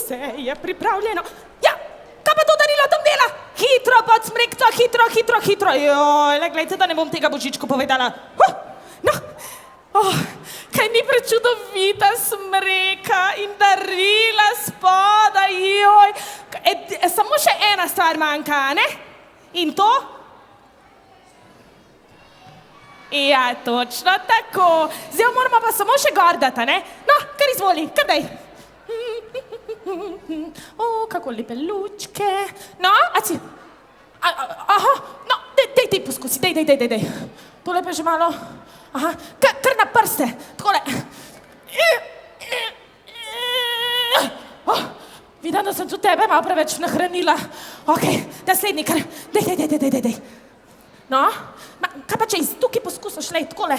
vse je pripravljeno. Ja, kaj pa to darilo tam dela? Hitro pod smrekco, hitro. Joj, le gledajte, da ne bom tega Božičku povedala. No, kaj ni prečudovita smreka in darila spodaj, joj. Samo še ena stvar manjka, ne? In to? Ja, točno tako. Zdaj moramo pa samo še gor dati, ne? No, kar izvoli, kar daj. Kako lepe lučke. No, aha, no, dej poskusi, dej. Tole pa že malo. Aha, kar na prste, takole. Vidim, da sem tu tebe malo preveč nahranila. Okej, naslednji kar, dej. No, kaj pa če iz tukaj poskusiš, lej, takole.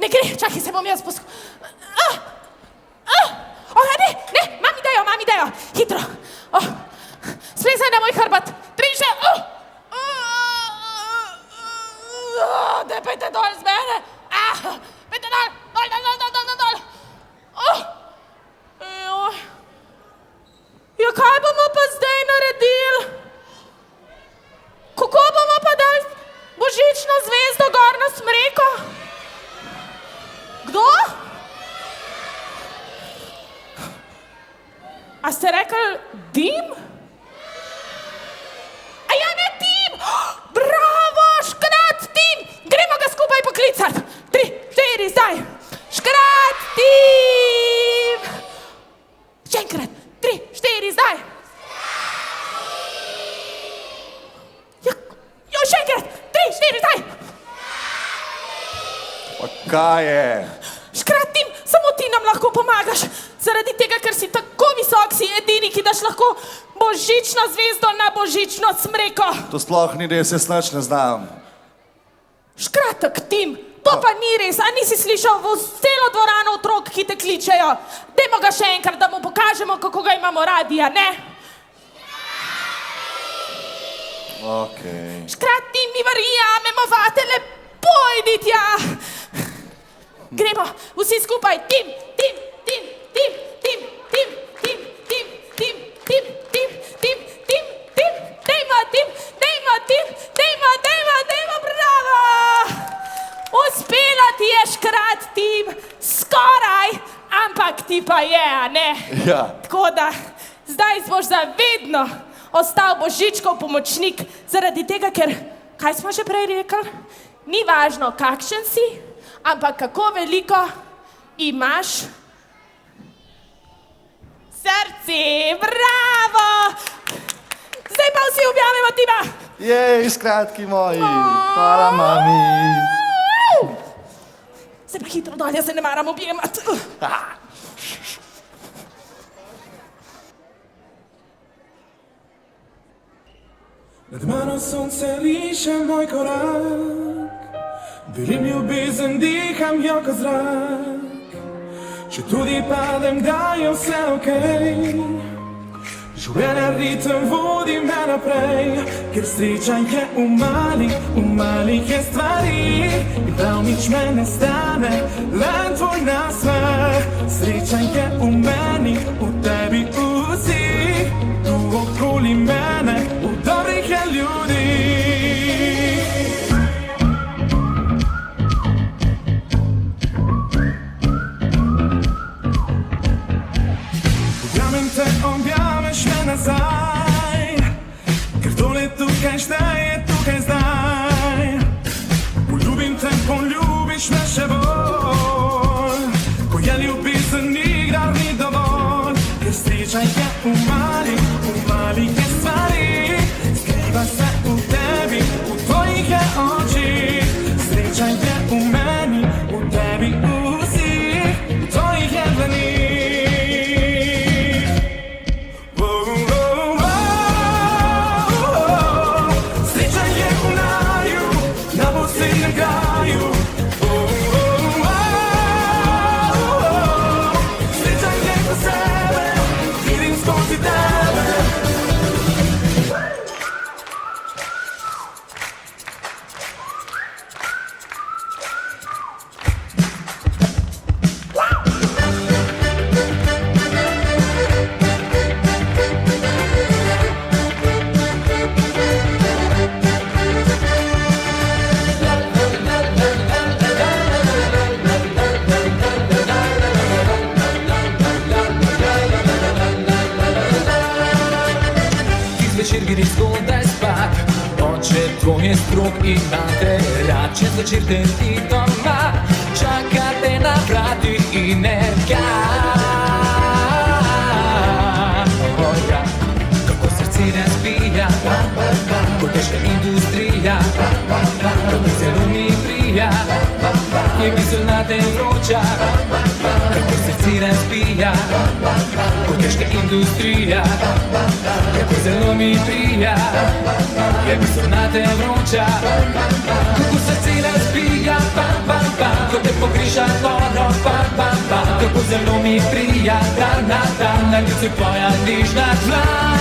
Ne gre, čakaj, se bom jaz ne, mami dajo, hitro. Splezaj na moj hrbet, 3, še. Daj, pejte dol z mene. Pejte dol. Ja, kaj bomo pa zdaj naredili? Kako bomo pa dali božično zvezdo gor na smreko? Kdo? A ste rekli dim? A ja, ne dim! Bravo, škrat tim! Gremo ga skupaj poklicati. 3, 4, zdaj. Škrat tim! Še enkrat. 3, 4, zdaj. Jo, še enkrat. 3, 4, zdaj. Pa kaj je? Škrat tim, samo ti nam lahko pomagaš. Zaradi tega, ker si tako visok, si edini, ki daš lahko božično zvezdo na božično smreko. To sploh ni res, jaz nič ne znam. Škratek, Tim, to pa ni res, a nisi slišal v celo dvorano otrok, ki te kličejo. Dajmo ga še enkrat, da mu pokažemo, kako ga imamo radi, a ne? Okej. Škrat, Tim, mi verjamemo vate, lepo idi tja. Gremo, vsi skupaj, Tim. Dejmo, bravo! Uspela ti je, škrat, Tim, skoraj, ampak ti pa je, a ne? Ja. Tako da, zdaj boš zavedno ostal Božičkov pomočnik, zaradi tega, ker, kaj smo že prej rekli, ni važno, kakšen si, ampak kako veliko imaš srce, bravo! Zdaj pa vsi objavimo Tima! Jej, škratki moji, hvala mami. Zdaj pa hitro dol, jaz se ne maram objemati. Nad mano sonce riše moj korak, delim ljubezen, diham jo ko zrak. Če tudi padem, da je vse okej. Življenja ritem vodi me naprej, ker sreča je v malih je stvari. In prav nič me ne stane, le tvoj nasmeh. Sreča je v meni, v tebi vsi, tu okoli mene, v dobrih je ljudi. Objameš me nazaj, ker tole tukaj šteje, tukaj zdaj. Poljubim te, poljubiš me še bolj, ko je ljubezen nikdar ni dovolj. imate rad, če zvečer ti doma, čakate na vrati in nerka. Kako srce razbija, ko težka industrija, kako zelo mi prija, je misel nate vroča. Kako srce razbija, ko težka industrija, kako zelo mi prija, je misel nate vroča. Kako srce razbija, ko te pokriža noro, kako zelo mi prija, dan na dan, na ljuce tvoja nižna dlan.